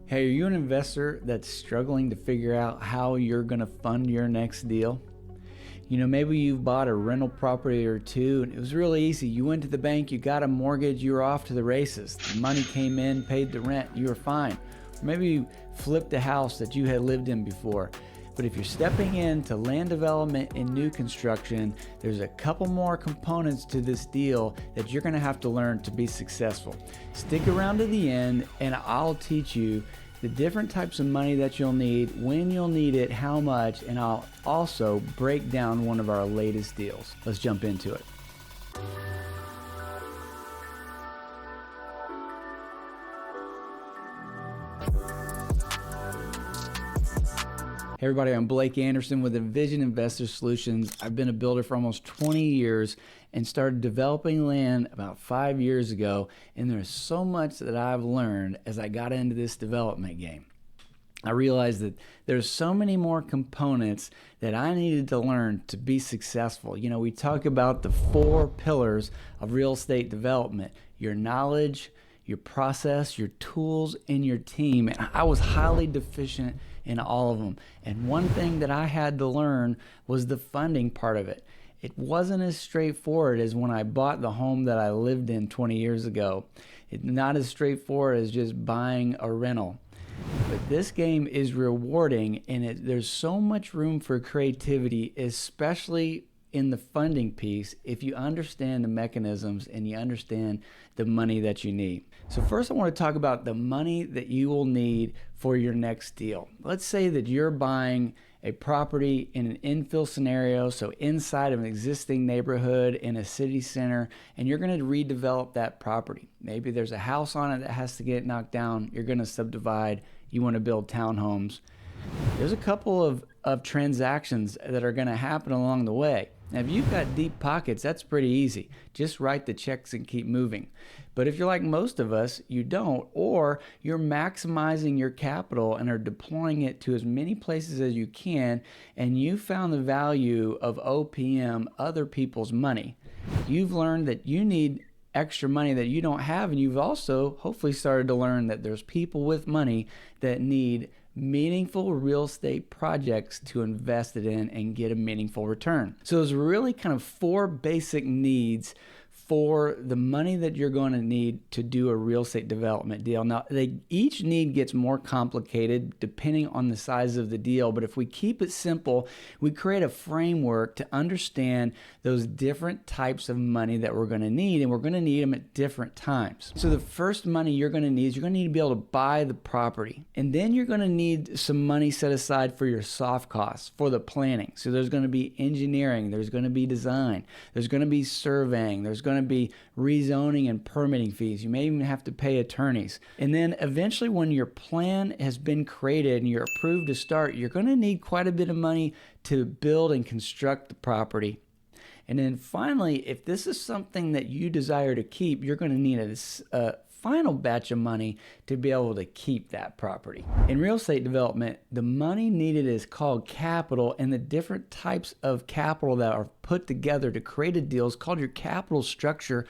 Hey, are you an investor that's struggling to figure out how you're going to fund your next deal? Maybe you've bought a rental property or two and it was really easy. You went to the bank, you got a mortgage, you were off to the races. The money came in, paid the rent, you were fine. Or maybe you flipped a house that you had lived in before. But if you're stepping into land development and new construction, there's a couple more components to this deal that you're going to have to learn to be successful. Stick around to the end and I'll teach you the different types of money that you'll need, when you'll need it, how much, and I'll also break down one of our latest deals. Let's jump into it. Hey everybody, I'm Blake Anderson with Envision Investor Solutions. I've been a builder for almost 20 years and started developing land about 5 years ago, and there's so much that I've learned as I got into this development game. I realized that there's so many more components that I needed to learn to be successful. We talk about the 4 pillars of real estate development: your knowledge, your process, your tools, and your team. And I was highly deficient in all of them. And one thing that I had to learn was the funding part of it. It wasn't as straightforward as when I bought the home that I lived in 20 years ago. It's not as straightforward as just buying a rental. But this game is rewarding, and there's so much room for creativity, especially in the funding piece, if you understand the mechanisms and you understand the money that you need. So first I want to talk about the money that you will need for your next deal. Let's say that you're buying a property in an infill scenario, so inside of an existing neighborhood in a city center, and you're going to redevelop that property. Maybe there's a house on it that has to get knocked down. You're going to subdivide. You want to build townhomes. There's a couple of transactions that are going to happen along the way. Now, if you've got deep pockets, that's pretty easy. Just write the checks and keep moving. But if you're like most of us, you don't, or you're maximizing your capital and are deploying it to as many places as you can, and you found the value of OPM, other people's money. You've learned that you need extra money that you don't have, and you've also hopefully started to learn that there's people with money that need meaningful real estate projects to invest it in and get a meaningful return. So there's really kind of 4 basic needs for the money that you're going to need to do a real estate development deal. Now, each need gets more complicated depending on the size of the deal, but if we keep it simple, we create a framework to understand those different types of money that we're going to need, and we're going to need them at different times. So the first money you're going to need is you're going to need to be able to buy the property, and then you're going to need some money set aside for your soft costs, for the planning. So there's going to be engineering, there's going to be design, there's going to be surveying, there's going to be rezoning and permitting fees. You may even have to pay attorneys. And then eventually when your plan has been created and you're approved to start, you're going to need quite a bit of money to build and construct the property. And then finally, if this is something that you desire to keep, you're going to need a final batch of money to be able to keep that property. In real estate development, the money needed is called capital, and the different types of capital that are put together to create a deal is called your capital structure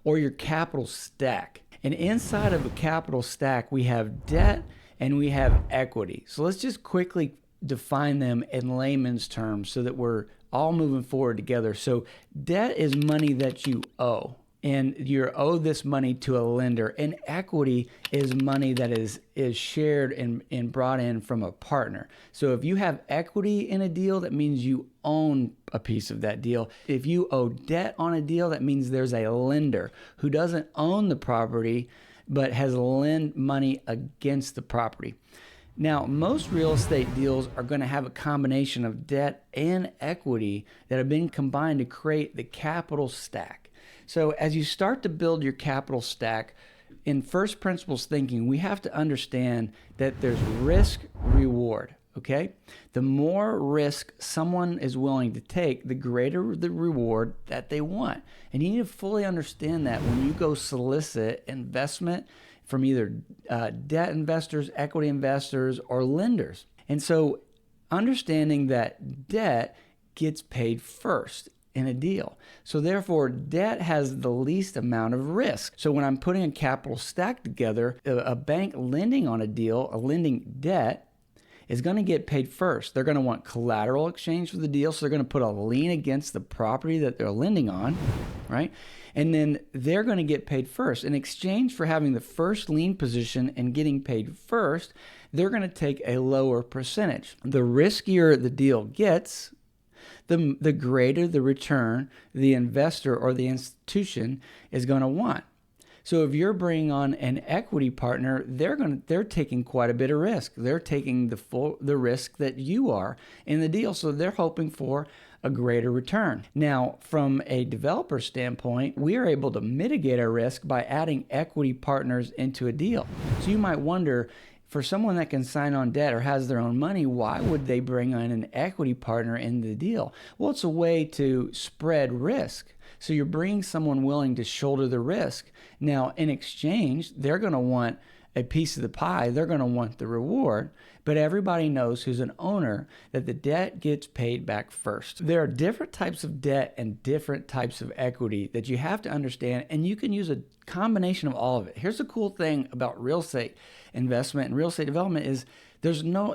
or your capital stack. And inside of a capital stack, we have debt and we have equity. So let's just quickly define them in layman's terms so that we're all moving forward together. So debt is money that you owe, and you owe this money to a lender. And equity is money that is shared and brought in from a partner. So if you have equity in a deal, that means you own a piece of that deal. If you owe debt on a deal, that means there's a lender who doesn't own the property but has lent money against the property. Now, most real estate deals are going to have a combination of debt and equity that have been combined to create the capital stack. So as you start to build your capital stack, in first principles thinking, we have to understand that there's risk reward, okay? The more risk someone is willing to take, the greater the reward that they want. And you need to fully understand that when you go solicit investment from either debt investors, equity investors, or lenders. And so understanding that debt gets paid first. in a deal. So therefore, debt has the least amount of risk. So when I'm putting a capital stack together, a bank lending on a deal, a lending debt, is going to get paid first. They're going to want collateral exchange for the deal, so they're going to put a lien against the property that they're lending on, right? And then they're going to get paid first. In exchange for having the first lien position and getting paid first, they're going to take a lower percentage. The riskier the deal gets, the greater the return the investor or the institution is going to want. So if you're bringing on an equity partner, they're taking quite a bit of risk. They're taking the risk that you are in the deal. So they're hoping for a greater return. Now, from a developer standpoint, we are able to mitigate our risk by adding equity partners into a deal. So you might wonder, for someone that can sign on debt or has their own money, why would they bring on an equity partner in the deal? Well, it's a way to spread risk. So you're bringing someone willing to shoulder the risk. Now, in exchange, they're going to want a piece of the pie. They're going to want the reward. But everybody knows who's an owner that the debt gets paid back first. There are different types of debt and different types of equity that you have to understand, and you can use a combination of all of it. Here's the cool thing about real estate investment and real estate development is there's no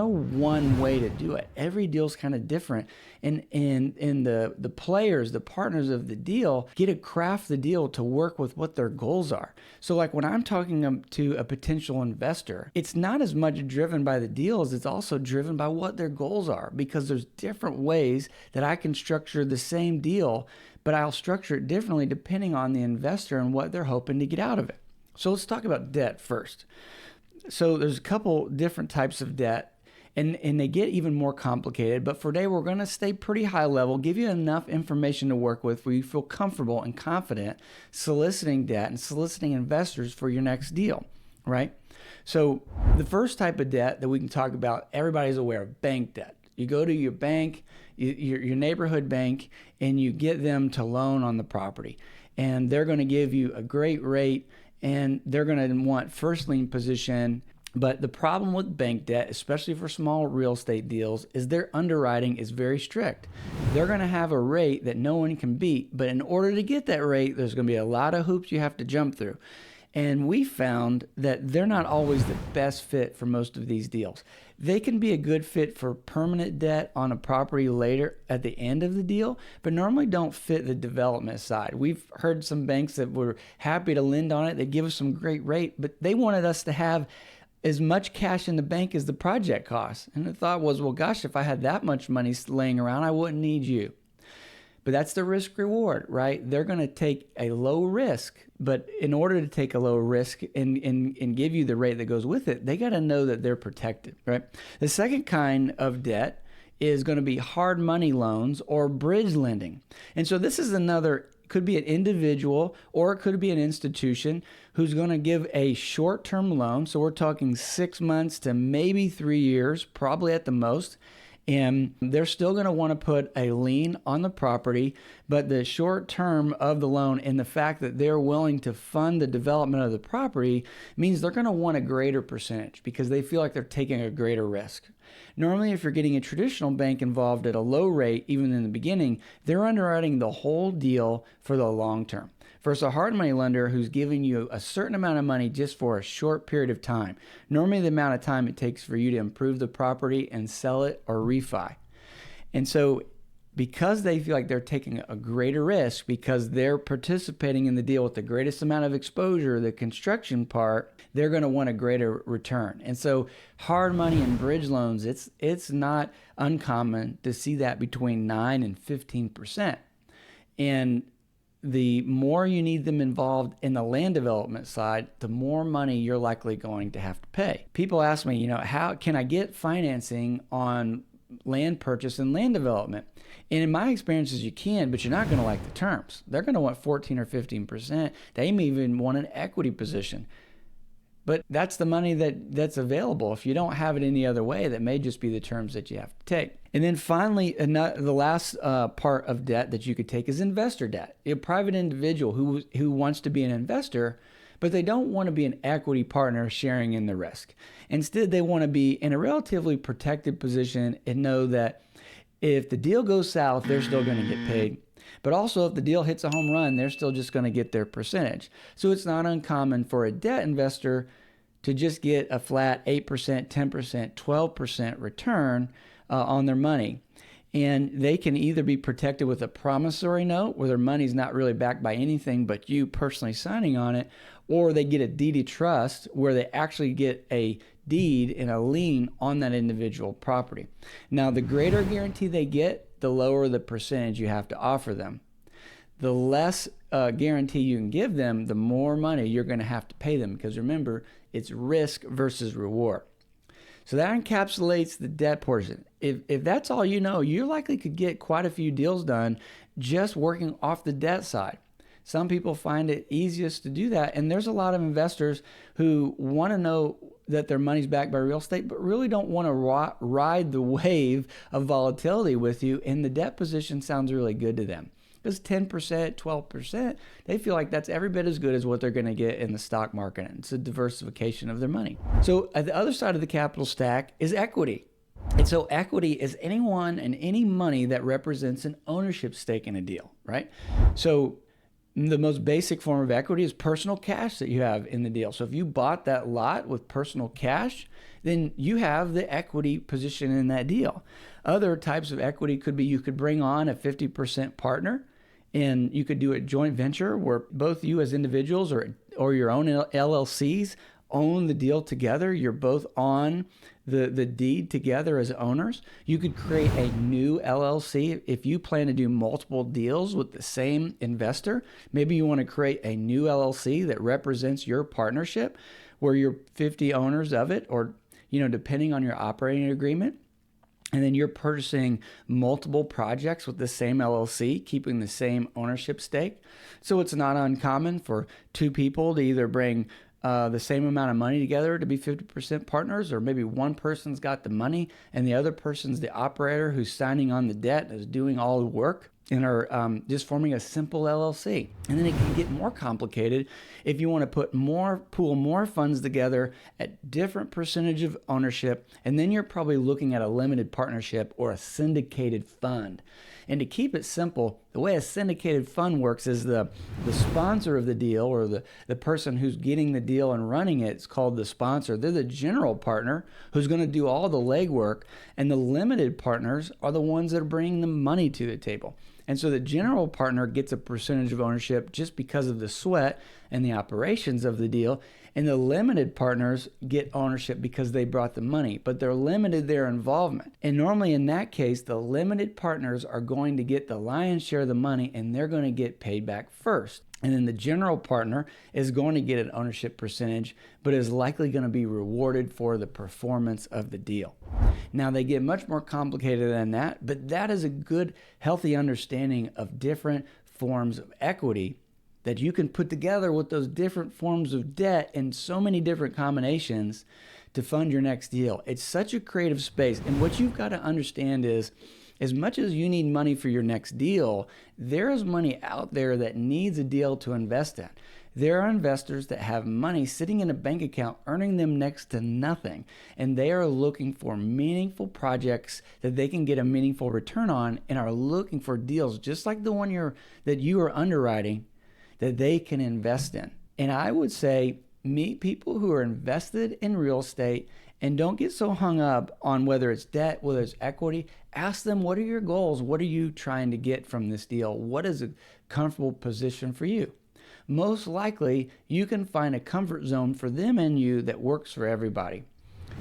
one way to do it. Every deal's kind of different. And the players, the partners of the deal, get to craft the deal to work with what their goals are. So like when I'm talking to a potential investor, it's not as much driven by the deal as it's also driven by what their goals are, because there's different ways that I can structure the same deal, but I'll structure it differently depending on the investor and what they're hoping to get out of it. So let's talk about debt first. So there's a couple different types of debt, and they get even more complicated. But for today, we're going to stay pretty high level, give you enough information to work with where you feel comfortable and confident soliciting debt and soliciting investors for your next deal, right? So the first type of debt that we can talk about, everybody's aware of, bank debt. You go to your bank, your neighborhood bank, and you get them to loan on the property. And they're going to give you a great rate, and they're going to want first lien position. But the problem with bank debt, especially for small real estate deals, is their underwriting is very strict. They're going to have a rate that no one can beat, but in order to get that rate, there's going to be a lot of hoops you have to jump through. And we found that they're not always the best fit for most of these deals. They can be a good fit for permanent debt on a property later at the end of the deal, but normally don't fit the development side. We've heard some banks that were happy to lend on it. They give us some great rate, but they wanted us to have as much cash in the bank as the project costs. And the thought was, well, gosh, if I had that much money laying around, I wouldn't need you. But that's the risk reward, right? They're going to take a low risk, but in order to take a low risk and give you the rate that goes with it, they got to know that they're protected, right? The second kind of debt is going to be hard money loans or bridge lending. And so this is could be an individual or it could be an institution who's going to give a short-term loan. So we're talking 6 months to maybe 3 years, probably at the most. And they're still going to want to put a lien on the property, but the short term of the loan and the fact that they're willing to fund the development of the property means they're going to want a greater percentage because they feel like they're taking a greater risk. Normally, if you're getting a traditional bank involved at a low rate, even in the beginning, they're underwriting the whole deal for the long term. Versus a hard money lender who's giving you a certain amount of money just for a short period of time. Normally the amount of time it takes for you to improve the property and sell it or refi. And so because they feel like they're taking a greater risk because they're participating in the deal with the greatest amount of exposure, the construction part, they're going to want a greater return. And so hard money and bridge loans, it's not uncommon to see that between 9 and 15%. And the more you need them involved in the land development side, the more money you're likely going to have to pay. People ask me, how can I get financing on land purchase and land development? And in my experiences, you can, but you're not going to like the terms. They're going to want 14 or 15%. They may even want an equity position. But that's the money that's available. If you don't have it any other way, that may just be the terms that you have to take. And then finally, the last part of debt that you could take is investor debt. A private individual who wants to be an investor, but they don't want to be an equity partner sharing in the risk. Instead, they want to be in a relatively protected position and know that If the deal goes south, they're still going to get paid. But also, if the deal hits a home run, they're still just going to get their percentage. So it's not uncommon for a debt investor to just get a flat 8%, 10%, 12% return on their money. And they can either be protected with a promissory note where their money's not really backed by anything but you personally signing on it, or they get a deed of trust where they actually get a deed and a lien on that individual property. Now, the greater guarantee they get, the lower the percentage you have to offer them. The less guarantee you can give them, the more money you're going to have to pay them, because remember, it's risk versus reward. So that encapsulates the debt portion. If that's all you know, you likely could get quite a few deals done just working off the debt side. Some people find it easiest to do that, and there's a lot of investors who want to know that their money's backed by real estate, but really don't want to ride the wave of volatility with you, and the debt position sounds really good to them. Because 10%, 12%, they feel like that's every bit as good as what they're going to get in the stock market. It's a diversification of their money. So at the other side of the capital stack is equity. And so equity is anyone and any money that represents an ownership stake in a deal, right? So the most basic form of equity is personal cash that you have in the deal. So if you bought that lot with personal cash, then you have the equity position in that deal. Other types of equity could be you could bring on a 50% partner, and you could do a joint venture where both you as individuals or your own LLCs own the deal together. You're both on the deed together as owners. You could create a new LLC if you plan to do multiple deals with the same investor. Maybe you want to create a new LLC that represents your partnership where you're 50 owners of it, or depending on your operating agreement. And then you're purchasing multiple projects with the same LLC, keeping the same ownership stake. So it's not uncommon for two people to either bring the same amount of money together to be 50% partners, or maybe one person's got the money and the other person's the operator who's signing on the debt and is doing all the work, and are just forming a simple LLC. And then it can get more complicated if you want to pool more funds together at different percentage of ownership, and then you're probably looking at a limited partnership or a syndicated fund. And to keep it simple, the way a syndicated fund works is the sponsor of the deal, or the person who's getting the deal and running it, is called the sponsor. They're the general partner who's going to do all the legwork, and the limited partners are the ones that are bringing the money to the table. And so the general partner gets a percentage of ownership just because of the sweat and the operations of the deal. And the limited partners get ownership because they brought the money, but they're limited their involvement. And normally in that case, the limited partners are going to get the lion's share of the money, and they're going to get paid back first. And then the general partner is going to get an ownership percentage, but is likely going to be rewarded for the performance of the deal. Now, they get much more complicated than that, but that is a good, healthy understanding of different forms of equity that you can put together with those different forms of debt in so many different combinations to fund your next deal. It's such a creative space. And what you've got to understand is, as much as you need money for your next deal, there is money out there that needs a deal to invest in. There are investors that have money sitting in a bank account earning them next to nothing, and they are looking for meaningful projects that they can get a meaningful return on, and are looking for deals just like the one that you are underwriting that they can invest in. And I would say meet people who are invested in real estate, and don't get so hung up on whether it's debt, whether it's equity. Ask them, what are your goals? What are you trying to get from this deal? What is a comfortable position for you? Most likely, you can find a comfort zone for them and you that works for everybody.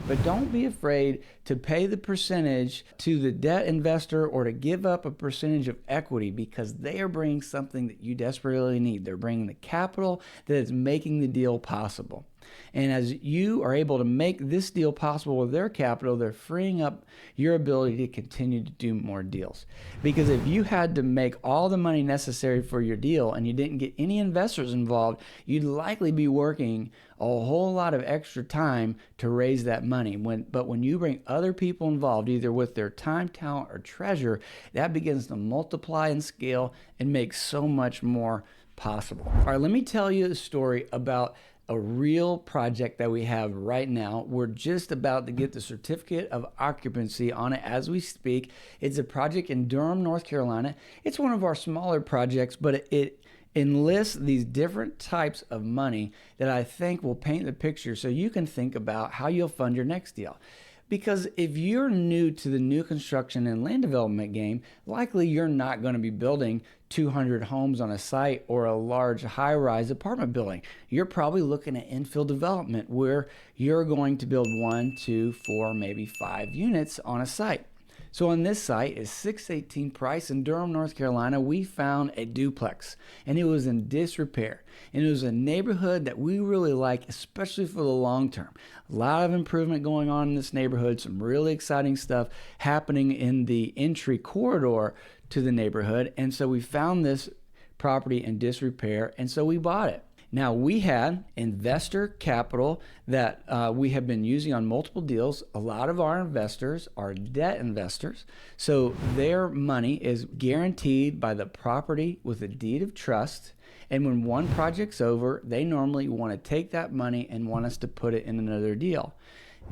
But don't be afraid to pay the percentage to the debt investor or to give up a percentage of equity, because they are bringing something that you desperately need. They're bringing the capital that is making the deal possible. And as you are able to make this deal possible with their capital, they're freeing up your ability to continue to do more deals. Because if you had to make all the money necessary for your deal and you didn't get any investors involved, you'd likely be working a whole lot of extra time to raise that money. But when you bring other people involved, either with their time, talent, or treasure, that begins to multiply and scale and make so much more possible. All right, let me tell you a story about a real project that we have right now. We're just about to get the certificate of occupancy on it as we speak. It's a project in Durham, North Carolina. It's one of our smaller projects, but it enlists these different types of money that I think will paint the picture so you can think about how you'll fund your next deal. Because if you're new to the new construction and land development game, likely you're not going to be building 200 homes on a site or a large high-rise apartment building. You're probably looking at infill development where you're going to build 1, 2, 4, maybe 5 units on a site. So on this site is 618 Price in Durham, North Carolina. We found a duplex and it was in disrepair. And it was a neighborhood that we really like, especially for the long term. A lot of improvement going on in this neighborhood, some really exciting stuff happening in the entry corridor to the neighborhood. And so we found this property in disrepair and so we bought it. Now, we had investor capital that we have been using on multiple deals. A lot of our investors are debt investors, so their money is guaranteed by the property with a deed of trust. And when one project's over, they normally want to take that money and want us to put it in another deal.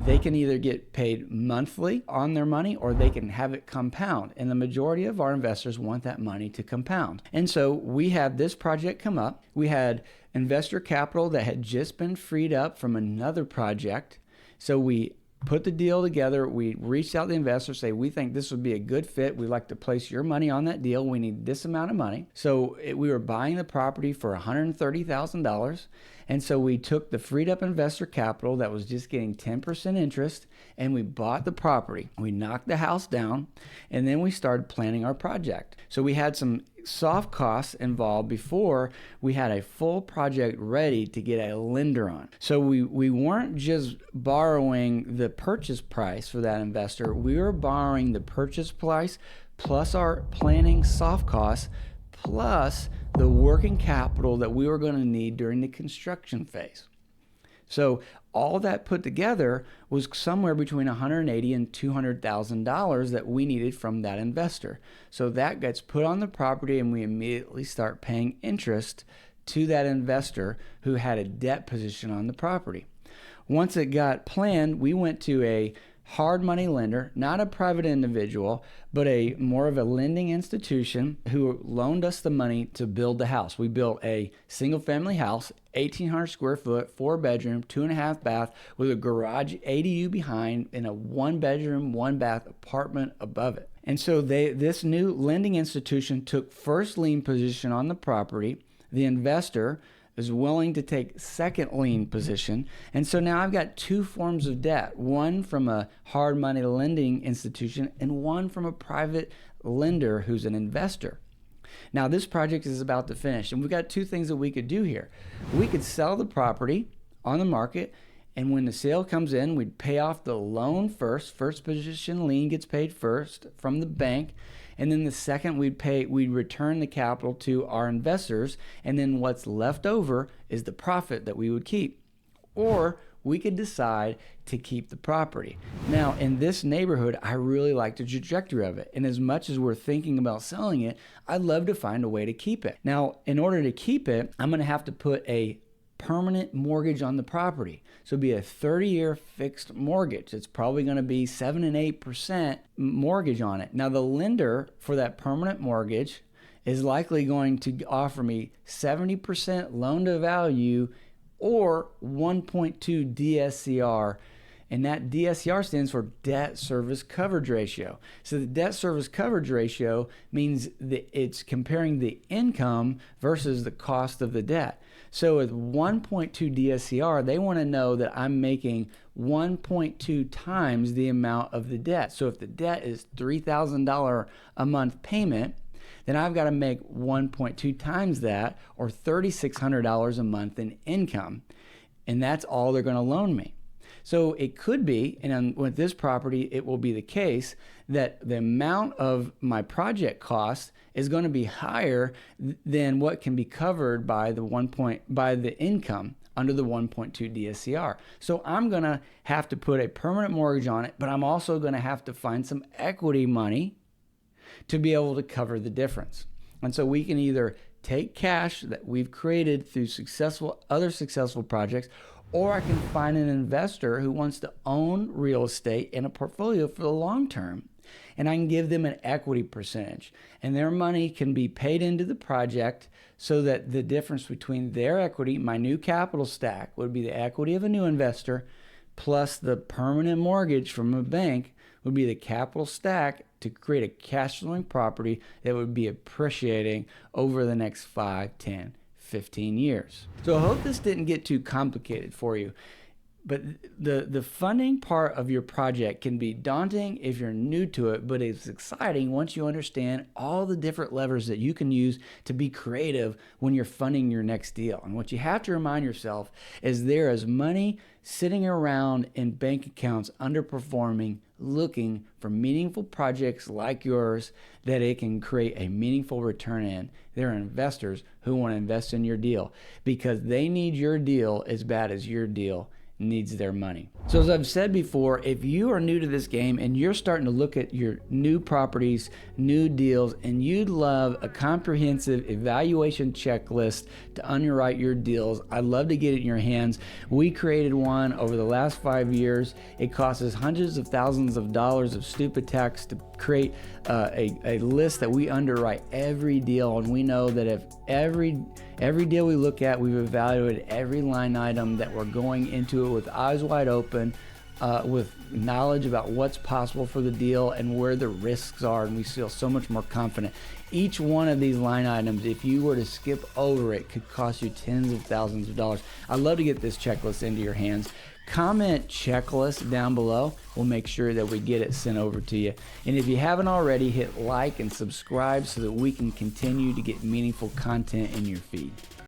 They can either get paid monthly on their money or they can have it compound. And the majority of our investors want that money to compound. And so we had this project come up. We had investor capital that had just been freed up from another project. So we put the deal together. We reached out to the investors, say, we think this would be a good fit. We'd like to place your money on that deal. We need this amount of money. So we were buying the property for $130,000. And so we took the freed up investor capital that was just getting 10% interest and we bought the property. We knocked the house down and then we started planning our project. So we had some soft costs involved before we had a full project ready to get a lender on. So we weren't just borrowing the purchase price for that investor. We were borrowing the purchase price plus our planning soft costs plus the working capital that we were going to need during the construction phase. So all that put together was somewhere between $180,000 and $200,000 that we needed from that investor. So that gets put on the property and we immediately start paying interest to that investor who had a debt position on the property. Once it got planned, we went to a hard money lender, not a private individual, but a more of a lending institution who loaned us the money to build the house. We built a single family house, 1,800 square foot, 4-bedroom, 2.5 bath with a garage ADU behind and a 1-bedroom, 1-bath apartment above it. And so this new lending institution took first lien position on the property. The investor is willing to take second lien position. And so now I've got two forms of debt, one from a hard money lending institution and one from a private lender who's an investor. Now this project is about to finish and we've got two things that we could do here. We could sell the property on the market and when the sale comes in, we'd pay off the loan first. First position lien gets paid first from the bank. And then the second we'd return the capital to our investors. And then what's left over is the profit that we would keep. Or we could decide to keep the property. Now, in this neighborhood, I really like the trajectory of it. And as much as we're thinking about selling it, I'd love to find a way to keep it. Now, in order to keep it, I'm going to have to put a permanent mortgage on the property. So it'd be a 30-year fixed mortgage. It's probably going to be 7 and 8% mortgage on it. Now the lender for that permanent mortgage is likely going to offer me 70% loan to value or 1.2 DSCR. And that DSCR stands for debt service coverage ratio. So the debt service coverage ratio means that it's comparing the income versus the cost of the debt. So with 1.2 DSCR, they want to know that I'm making 1.2 times the amount of the debt. So if the debt is $3,000 a month payment, then I've got to make 1.2 times that, or $3,600 a month in income. And that's all they're going to loan me. So it could be, and with this property, it will be the case that the amount of my project cost is going to be higher than what can be covered by the income under the 1.2 DSCR. So I'm going to have to put a permanent mortgage on it, but I'm also going to have to find some equity money to be able to cover the difference. And so we can either take cash that we've created through other successful projects, or I can find an investor who wants to own real estate in a portfolio for the long term. And I can give them an equity percentage. And their money can be paid into the project so that the difference between their equity, my new capital stack, would be the equity of a new investor, plus the permanent mortgage from a bank would be the capital stack to create a cash flowing property that would be appreciating over the next 5, 10, 15 years. So I hope this didn't get too complicated for you. But the funding part of your project can be daunting if you're new to it, but it's exciting once you understand all the different levers that you can use to be creative when you're funding your next deal. And what you have to remind yourself is there is money sitting around in bank accounts underperforming, looking for meaningful projects like yours that it can create a meaningful return in. There are investors who want to invest in your deal because they need your deal as bad as your deal needs their money. So as I've said before, if you are new to this game and you're starting to look at your new properties, new deals, and you'd love a comprehensive evaluation checklist to underwrite your deals, I'd love to get it in your hands. We created one over the last 5 years. It costs us hundreds of thousands of dollars of stupid tax to create a list that we underwrite every deal, and we know that if every deal we look at, we've evaluated every line item, that we're going into it with eyes wide open, with knowledge about what's possible for the deal and where the risks are, and we feel so much more confident. Each one of these line items, if you were to skip over it, could cost you tens of thousands of dollars. I'd love to get this checklist into your hands. Comment checklist down below. We'll make sure that we get it sent over to you. And if you haven't already, hit like and subscribe so that we can continue to get meaningful content in your feed.